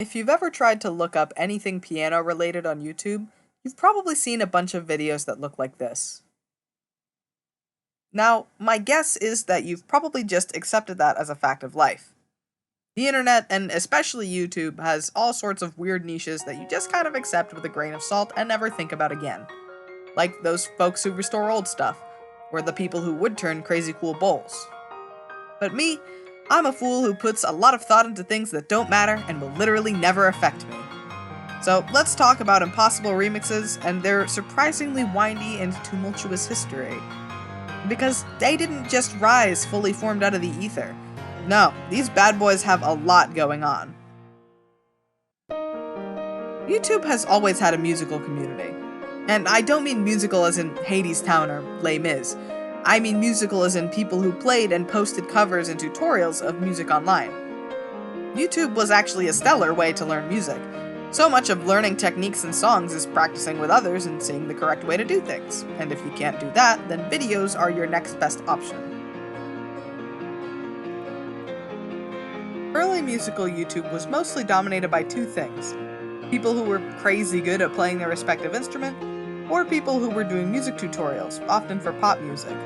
If you've ever tried to look up anything piano related on YouTube, you've probably seen a bunch of videos that look like this. Now, my guess is that you've probably just accepted that as a fact of life. The internet, and especially YouTube, has all sorts of weird niches that you just kind of accept with a grain of salt and never think about again. Like those folks who restore old stuff, or the people who would turn crazy cool bowls. But me, I'm a fool who puts a lot of thought into things that don't matter and will literally never affect me. So let's talk about impossible remixes and their surprisingly windy and tumultuous history. Because they didn't just rise fully formed out of the ether. No, these bad boys have a lot going on. YouTube has always had a musical community. And I don't mean musical as in Hadestown or Les Mis. I mean musical as in people who played and posted covers and tutorials of music online. YouTube was actually a stellar way to learn music. So much of learning techniques and songs is practicing with others and seeing the correct way to do things. And if you can't do that, then videos are your next best option. Early musical YouTube was mostly dominated by two things: people who were crazy good at playing their respective instrument, or people who were doing music tutorials, often for pop music.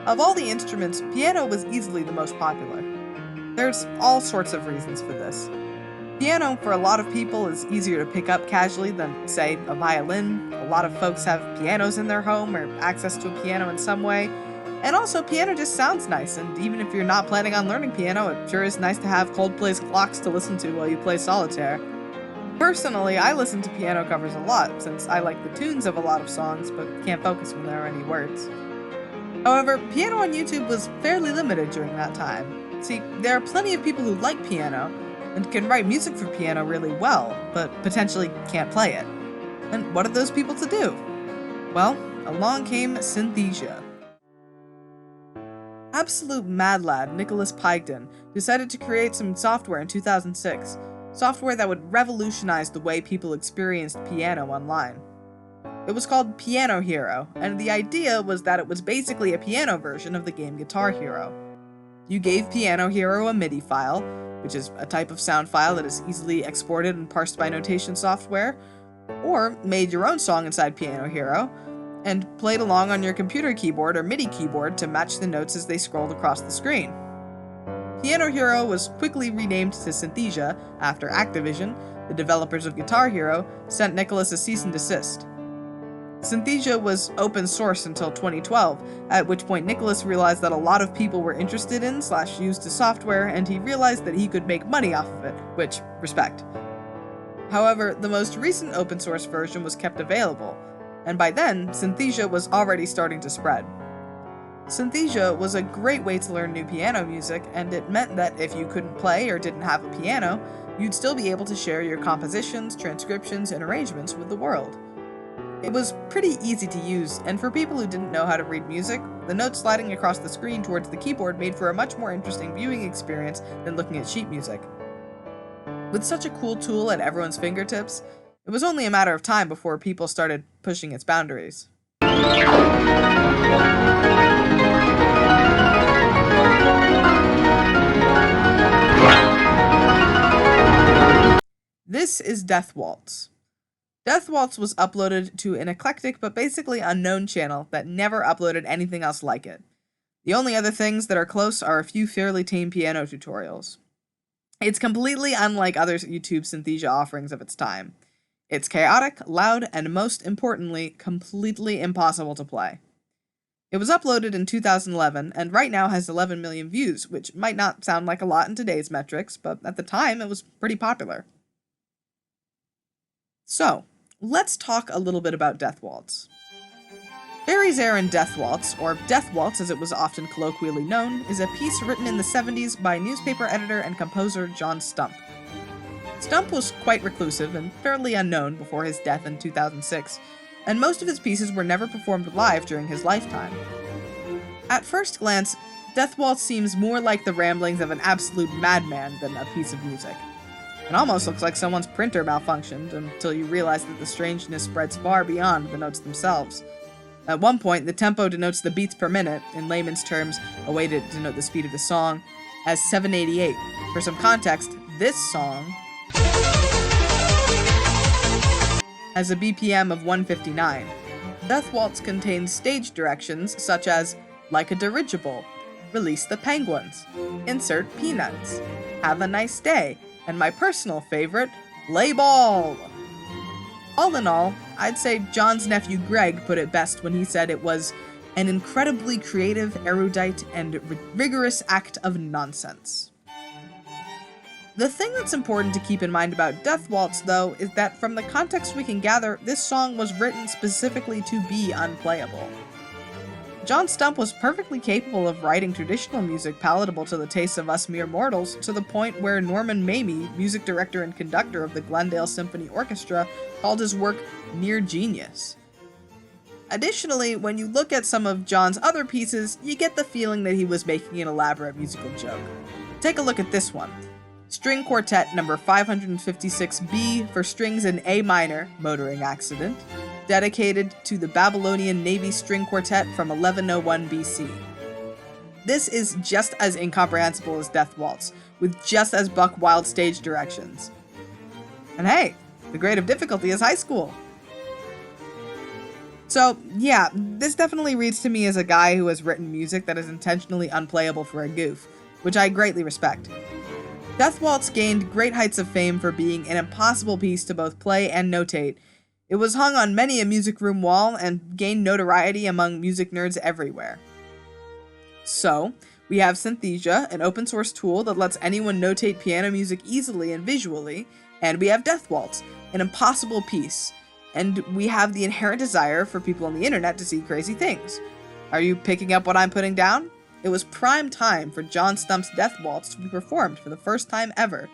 Of all the instruments, piano was easily the most popular. There's all sorts of reasons for this. Piano, for a lot of people, is easier to pick up casually than, say, a violin. A lot of folks have pianos in their home or access to a piano in some way. And also, piano just sounds nice, and even if you're not planning on learning piano, it sure is nice to have Coldplay's Clocks to listen to while you play solitaire. Personally, I listen to piano covers a lot, since I like the tunes of a lot of songs, but can't focus when there are any words. However, piano on YouTube was fairly limited during that time. See, there are plenty of people who like piano, and can write music for piano really well, but potentially can't play it. And what are those people to do? Well, along came Synthesia. Absolute mad lad Nicholas Pygden decided to create some software in 2006, software that would revolutionize the way people experienced piano online. It was called Piano Hero, and the idea was that it was basically a piano version of the game Guitar Hero. You gave Piano Hero a MIDI file, which is a type of sound file that is easily exported and parsed by notation software, or made your own song inside Piano Hero, and played along on your computer keyboard or MIDI keyboard to match the notes as they scrolled across the screen. Piano Hero was quickly renamed to Synthesia after Activision, the developers of Guitar Hero, sent Nicholas a cease and desist. Synthesia was open source until 2012, at which point Nicholas realized that a lot of people were interested in / used the software, and he realized that he could make money off of it, which, respect. However, the most recent open source version was kept available, and by then, Synthesia was already starting to spread. Synthesia was a great way to learn new piano music, and it meant that if you couldn't play or didn't have a piano, you'd still be able to share your compositions, transcriptions, and arrangements with the world. It was pretty easy to use, and for people who didn't know how to read music, the notes sliding across the screen towards the keyboard made for a much more interesting viewing experience than looking at sheet music. With such a cool tool at everyone's fingertips, it was only a matter of time before people started pushing its boundaries. This is Death Waltz. Death Waltz was uploaded to an eclectic but basically unknown channel that never uploaded anything else like it. The only other things that are close are a few fairly tame piano tutorials. It's completely unlike other YouTube Synthesia offerings of its time. It's chaotic, loud, and most importantly, completely impossible to play. It was uploaded in 2011, and right now has 11 million views, which might not sound like a lot in today's metrics, but at the time it was pretty popular. So, let's talk a little bit about Death Waltz. Fairies Air in Death Waltz, or Death Waltz as it was often colloquially known, is a piece written in the 70s by newspaper editor and composer John Stump. Stump was quite reclusive and fairly unknown before his death in 2006, and most of his pieces were never performed live during his lifetime. At first glance, Death Waltz seems more like the ramblings of an absolute madman than a piece of music. It almost looks like someone's printer malfunctioned until you realize that the strangeness spreads far beyond the notes themselves. At one point, the tempo denotes the beats per minute, in layman's terms, a way to denote the speed of the song, as 788. For some context, this song has a BPM of 159. Death Waltz contains stage directions such as like a dirigible, release the penguins, insert peanuts, have a nice day, and my personal favorite, play ball. All in all, I'd say John's nephew Greg put it best when he said it was an incredibly creative, erudite, and rigorous act of nonsense. The thing that's important to keep in mind about Death Waltz, though, is that from the context we can gather, this song was written specifically to be unplayable. John Stump was perfectly capable of writing traditional music palatable to the tastes of us mere mortals, to the point where Norman Mamie, music director and conductor of the Glendale Symphony Orchestra, called his work near genius. Additionally, when you look at some of John's other pieces, you get the feeling that he was making an elaborate musical joke. Take a look at this one. String Quartet number 556B for strings in A minor, motoring accident, dedicated to the Babylonian Navy String Quartet from 1101 BC. This is just as incomprehensible as Death Waltz, with just as buck wild stage directions. And hey, the grade of difficulty is high school. So yeah, this definitely reads to me as a guy who has written music that is intentionally unplayable for a goof, which I greatly respect. Death Waltz gained great heights of fame for being an impossible piece to both play and notate. It was hung on many a music room wall and gained notoriety among music nerds everywhere. So, we have Synthesia, an open source tool that lets anyone notate piano music easily and visually, and we have Death Waltz, an impossible piece, and we have the inherent desire for people on the internet to see crazy things. Are you picking up what I'm putting down? It was prime time for John Stump's Death Waltz to be performed for the first time ever.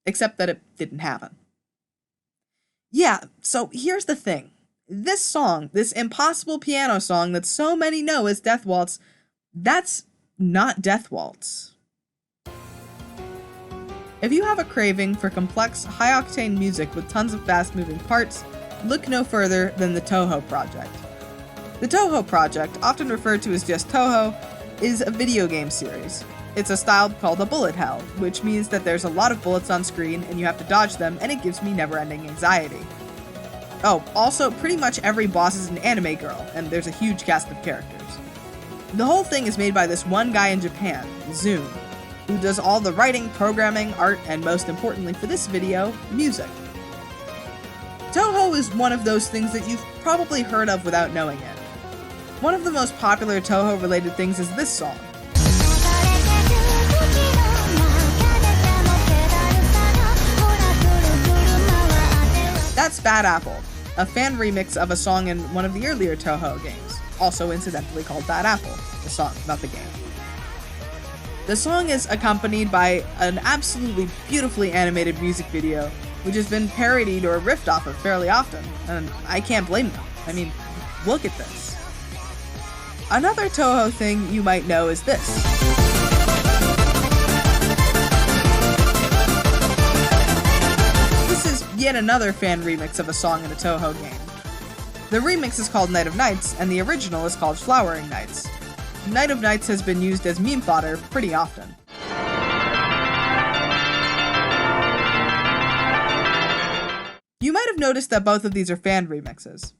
Except that it didn't happen. Yeah, so here's the thing. This song, this impossible piano song that so many know as Death Waltz, that's not Death Waltz. If you have a craving for complex, high-octane music with tons of fast-moving parts, look no further than the Toho Project. The Toho Project, often referred to as just Toho, is a video game series. It's a style called a bullet hell, which means that there's a lot of bullets on screen and you have to dodge them, and it gives me never-ending anxiety. Oh, also, pretty much every boss is an anime girl, and there's a huge cast of characters. The whole thing is made by this one guy in Japan, Zoom, who does all the writing, programming, art, and most importantly for this video, music. Toho is one of those things that you've probably heard of without knowing it. One of the most popular Toho-related things is this song. That's Bad Apple, a fan remix of a song in one of the earlier Toho games, also incidentally called Bad Apple, the song, not the game. The song is accompanied by an absolutely beautifully animated music video, which has been parodied or riffed off of fairly often, and I can't blame them. I mean, look at this. Another Toho thing you might know is this. This is yet another fan remix of a song in a Toho game. The remix is called Night of Nights, and the original is called Flowering Nights. Night of Nights has been used as meme fodder pretty often. You might have noticed that both of these are fan remixes.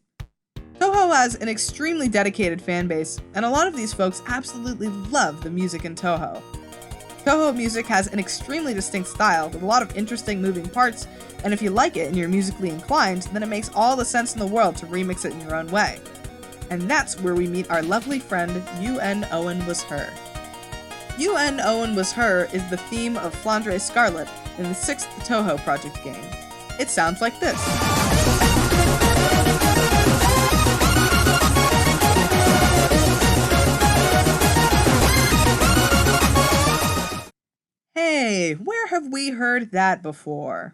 Toho has an extremely dedicated fan base, and a lot of these folks absolutely love the music in Toho. Toho music has an extremely distinct style with a lot of interesting moving parts, and if you like it and you're musically inclined, then it makes all the sense in the world to remix it in your own way. And that's where we meet our lovely friend, UN Owen Was Her. UN Owen Was Her is the theme of Flandre Scarlet in the 6th Toho Project game. It sounds like this. Hey, where have we heard that before?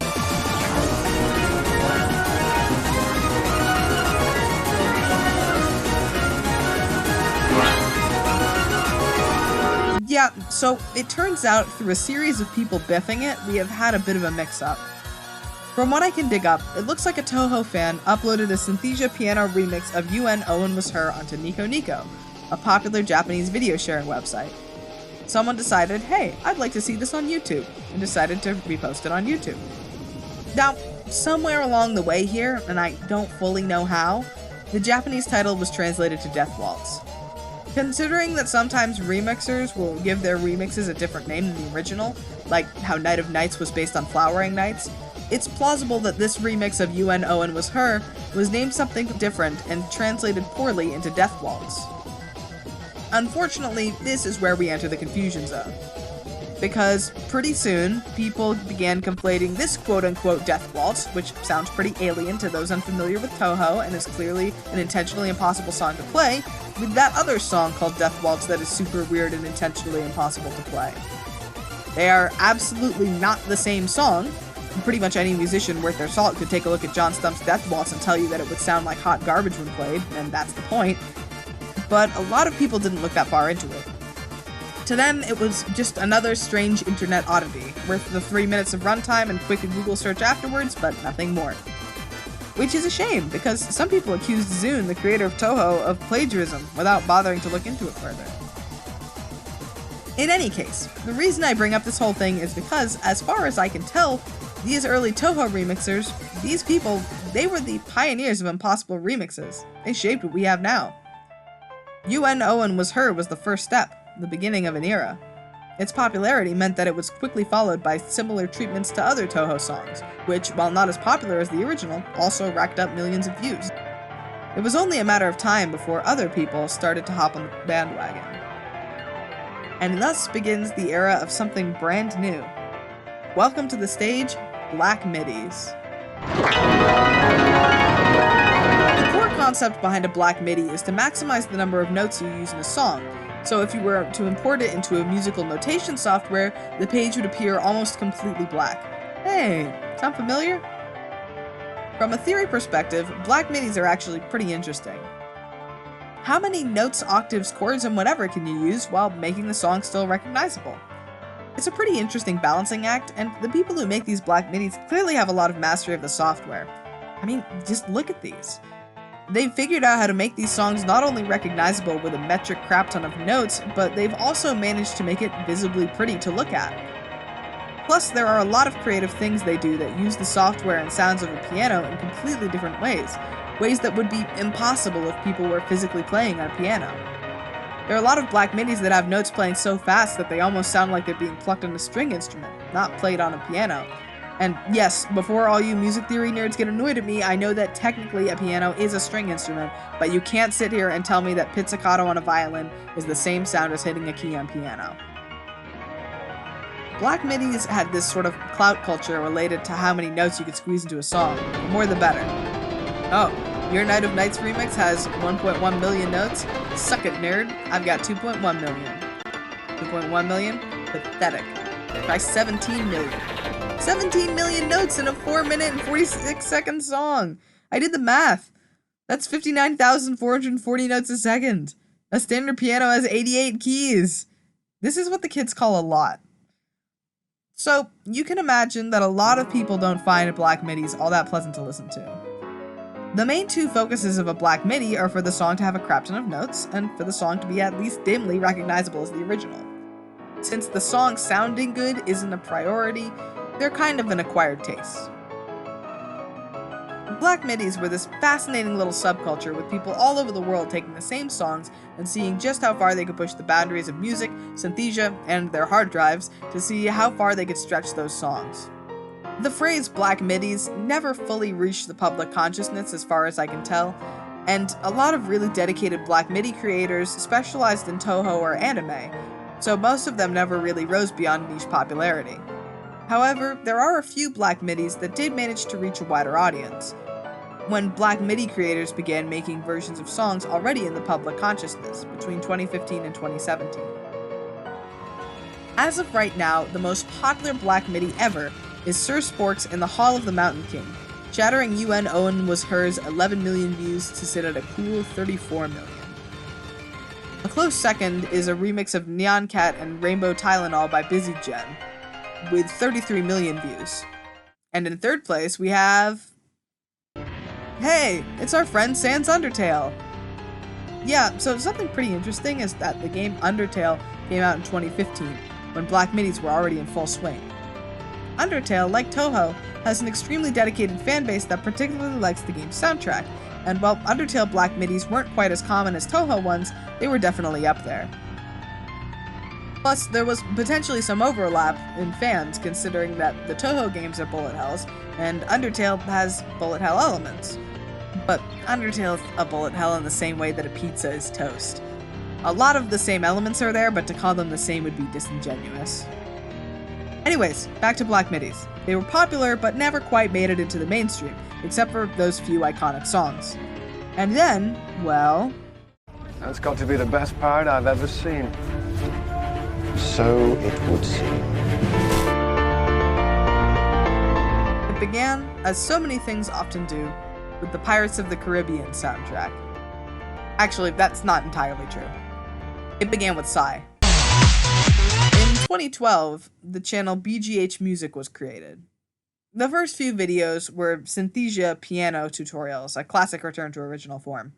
Yeah, so it turns out through a series of people biffing it, we have had a bit of a mix-up. From what I can dig up, it looks like a Toho fan uploaded a Synthesia piano remix of UN Owen Was Her onto Nico Nico, a popular Japanese video sharing website. Someone decided, hey, I'd like to see this on YouTube, and decided to repost it on YouTube. Now, somewhere along the way here, and I don't fully know how, the Japanese title was translated to Death Waltz. Considering that sometimes remixers will give their remixes a different name than the original, like how Night of Nights was based on Flowering Nights, it's plausible that this remix of UN Owen Was Her was named something different and translated poorly into Death Waltz. Unfortunately, this is where we enter the confusion zone. Because pretty soon, people began conflating this quote-unquote Death Waltz, which sounds pretty alien to those unfamiliar with Touhou and is clearly an intentionally impossible song to play, with that other song called Death Waltz that is super weird and intentionally impossible to play. They are absolutely not the same song. Pretty much any musician worth their salt could take a look at John Stump's Death Waltz and tell you that it would sound like hot garbage when played, and that's the point. But a lot of people didn't look that far into it. To them, it was just another strange internet oddity, worth the 3 minutes of runtime and quick Google search afterwards, but nothing more. Which is a shame, because some people accused Zune, the creator of Touhou, of plagiarism without bothering to look into it further. In any case, the reason I bring up this whole thing is because, as far as I can tell, these early Touhou remixers, these people, they were the pioneers of impossible remixes. They shaped what we have now. UN Owen Was Her was the first step, the beginning of an era. Its popularity meant that it was quickly followed by similar treatments to other Touhou songs, which, while not as popular as the original, also racked up millions of views. It was only a matter of time before other people started to hop on the bandwagon. And thus begins the era of something brand new. Welcome to the stage, Black MIDIs. The core concept behind a Black MIDI is to maximize the number of notes you use in a song. So if you were to import it into a musical notation software, the page would appear almost completely black. Hey, sound familiar? From a theory perspective, Black MIDIs are actually pretty interesting. How many notes, octaves, chords, and whatever can you use while making the song still recognizable? It's a pretty interesting balancing act, and the people who make these Black MIDIs clearly have a lot of mastery of the software. I mean, just look at these. They've figured out how to make these songs not only recognizable with a metric crap ton of notes, but they've also managed to make it visibly pretty to look at. Plus, there are a lot of creative things they do that use the software and sounds of a piano in completely different ways that would be impossible if people were physically playing on a piano. There are a lot of Black MIDIs that have notes playing so fast that they almost sound like they're being plucked on a string instrument, not played on a piano. And yes, before all you music theory nerds get annoyed at me, I know that technically a piano is a string instrument, but you can't sit here and tell me that pizzicato on a violin is the same sound as hitting a key on piano. Black MIDIs had this sort of clout culture related to how many notes you could squeeze into a song. The more the better. Oh, your Night of Nights remix has 1.1 million notes? Suck it, nerd. I've got 2.1 million. 2.1 million? Pathetic. Try 17 million. 17 million notes in a 4-minute and 46-second song! I did the math! That's 59,440 notes a second! A standard piano has 88 keys! This is what the kids call a lot. So, you can imagine that a lot of people don't find Black MIDIs all that pleasant to listen to. The main two focuses of a Black MIDI are for the song to have a crap ton of notes, and for the song to be at least dimly recognizable as the original. Since the song sounding good isn't a priority, they're kind of an acquired taste. Black MIDIs were this fascinating little subculture with people all over the world taking the same songs and seeing just how far they could push the boundaries of music, synthesia, and their hard drives to see how far they could stretch those songs. The phrase Black MIDIs never fully reached the public consciousness as far as I can tell, and a lot of really dedicated Black MIDI creators specialized in Touhou or anime, so most of them never really rose beyond niche popularity. However, there are a few Black MIDIs that did manage to reach a wider audience, when Black MIDI creators began making versions of songs already in the public consciousness, between 2015 and 2017. As of right now, the most popular Black MIDI ever is Sir Spork's in the Hall of the Mountain King, shattering UN Owen Was Her's 11 million views to sit at a cool 34 million. A close second is a remix of Neon Cat and Rainbow Tylenol by Busy Gen, with 33 million views. And in third place, we have... Hey, it's our friend Sans Undertale! Yeah, so something pretty interesting is that the game Undertale came out in 2015, when Black MIDIs were already in full swing. Undertale, like Touhou, has an extremely dedicated fanbase that particularly likes the game's soundtrack, and while Undertale Black Midis weren't quite as common as Touhou ones, they were definitely up there. Plus, there was potentially some overlap in fans, considering that the Touhou games are bullet hells, and Undertale has bullet hell elements. But Undertale's a bullet hell in the same way that a pizza is toast. A lot of the same elements are there, but to call them the same would be disingenuous. Anyways, back to Black Midis. They were popular, but never quite made it into the mainstream, except for those few iconic songs. And then, well... That's got to be the best part I've ever seen. So it would seem. It began, as so many things often do, with the Pirates of the Caribbean soundtrack. Actually, that's not entirely true. It began with Psy. In 2012, the channel BGH Music was created. The first few videos were Synthesia piano tutorials, a classic return to original form.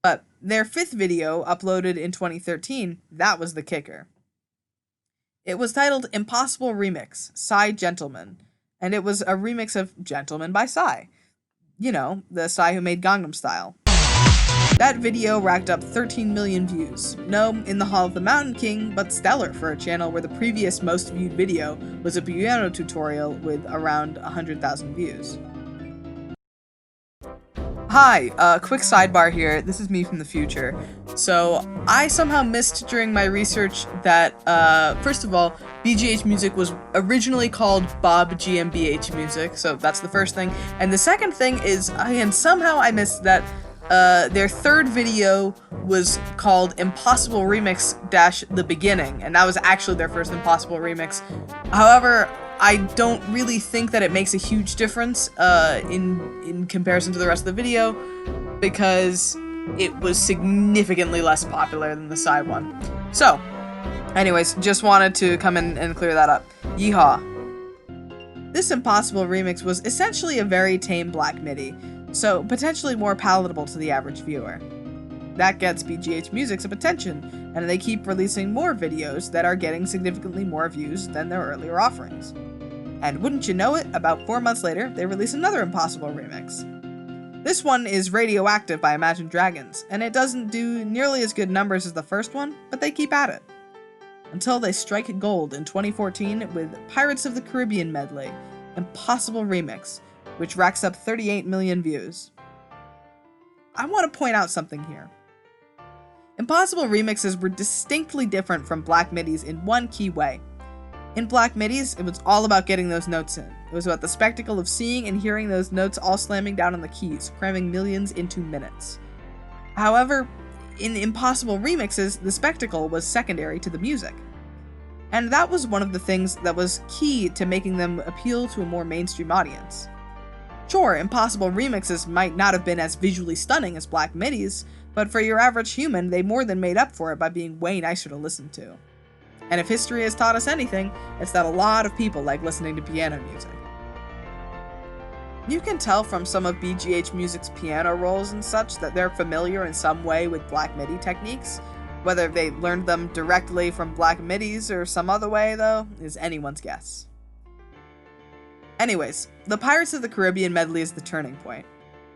But their fifth video, uploaded in 2013, that was the kicker. It was titled Impossible Remix, Psy Gentleman, and it was a remix of Gentleman by Psy. You know, the Psy who made Gangnam Style. That video racked up 13 million views. No in the Hall of the Mountain King, but stellar for a channel where the previous most viewed video was a piano tutorial with around 100,000 views. Hi, quick sidebar here. This is me from the future. So, I somehow missed during my research that, first of all, BGH Music was originally called Bob GmbH Music, so that's the first thing. And the second thing is, again, somehow I missed that their third video was called Impossible Remix - The Beginning, and that was actually their first Impossible Remix. However, I don't really think that it makes a huge difference in comparison to the rest of the video, because it was significantly less popular than the side one. So, anyways, just wanted to come in and clear that up. Yeehaw. This Impossible Remix was essentially a very tame Black MIDI, so potentially more palatable to the average viewer. That gets BGH Music some attention, and they keep releasing more videos that are getting significantly more views than their earlier offerings. And wouldn't you know it, about 4 months later, they release another Impossible Remix. This one is Radioactive by Imagine Dragons, and it doesn't do nearly as good numbers as the first one, but they keep at it. Until they strike gold in 2014 with Pirates of the Caribbean medley, Impossible Remix, which racks up 38 million views. I want to point out something here. Impossible Remixes were distinctly different from Black Midis in one key way. In Black Midis, it was all about getting those notes in. It was about the spectacle of seeing and hearing those notes all slamming down on the keys, cramming millions into minutes. However, in Impossible Remixes, the spectacle was secondary to the music. And that was one of the things that was key to making them appeal to a more mainstream audience. Sure, Impossible Remixes might not have been as visually stunning as Black Midis, but for your average human, they more than made up for it by being way nicer to listen to. And if history has taught us anything, it's that a lot of people like listening to piano music. You can tell from some of BGH Music's piano rolls and such that they're familiar in some way with Black MIDI techniques. Whether they learned them directly from Black Midis or some other way, though, is anyone's guess. Anyways, the Pirates of the Caribbean medley is the turning point.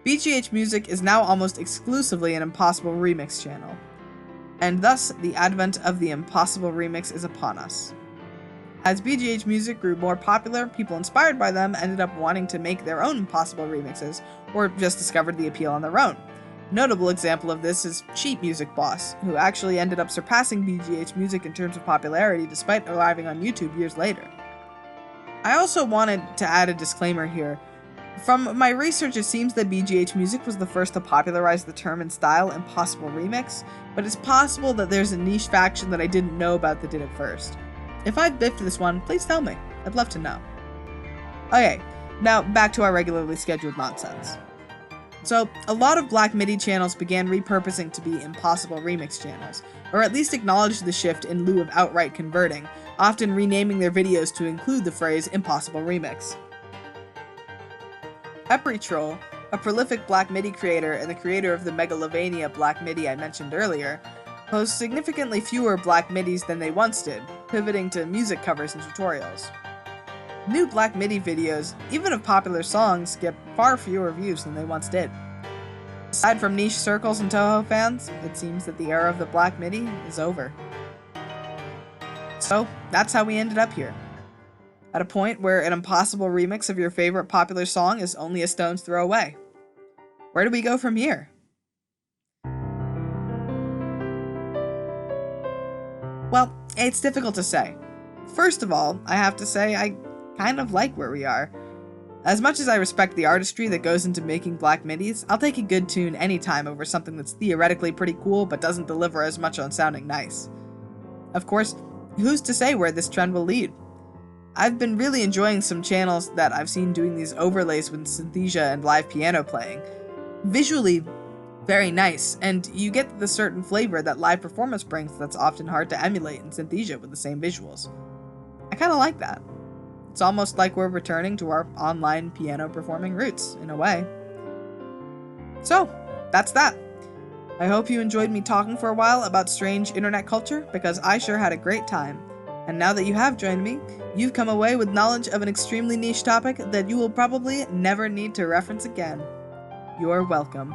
BGH Music is now almost exclusively an Impossible Remix channel. And thus, the advent of the Impossible Remix is upon us. As BGH Music grew more popular, people inspired by them ended up wanting to make their own Impossible Remixes, or just discovered the appeal on their own. A notable example of this is Cheap Music Boss, who actually ended up surpassing BGH Music in terms of popularity despite arriving on YouTube years later. I also wanted to add a disclaimer here. From my research, it seems that BGH Music was the first to popularize the term and style Impossible Remix, but it's possible that there's a niche faction that I didn't know about that did it first. If I've biffed this one, please tell me. I'd love to know. Okay, now back to our regularly scheduled nonsense. So, a lot of Black MIDI channels began repurposing to be Impossible Remix channels, or at least acknowledged the shift in lieu of outright converting, often renaming their videos to include the phrase Impossible Remix. Epritroll, a prolific Black MIDI creator and the creator of the Megalovania Black MIDI I mentioned earlier, posts significantly fewer Black MIDIs than they once did, pivoting to music covers and tutorials. New Black MIDI videos, even of popular songs, get far fewer views than they once did. Aside from niche circles and Toho fans, it seems that the era of the Black MIDI is over. So, that's how we ended up here. At a point where an impossible remix of your favorite popular song is only a stone's throw away. Where do we go from here? Well, it's difficult to say. First of all, I have to say I kind of like where we are. As much as I respect the artistry that goes into making Black MIDIs, I'll take a good tune anytime over something that's theoretically pretty cool but doesn't deliver as much on sounding nice. Of course, who's to say where this trend will lead? I've been really enjoying some channels that I've seen doing these overlays with synthesia and live piano playing. Visually, very nice, and you get the certain flavor that live performance brings that's often hard to emulate in synthesia with the same visuals. I kinda like that. It's almost like we're returning to our online piano performing roots, in a way. So, that's that. I hope you enjoyed me talking for a while about strange internet culture, because I sure had a great time. And now that you have joined me, you've come away with knowledge of an extremely niche topic that you will probably never need to reference again. You're welcome.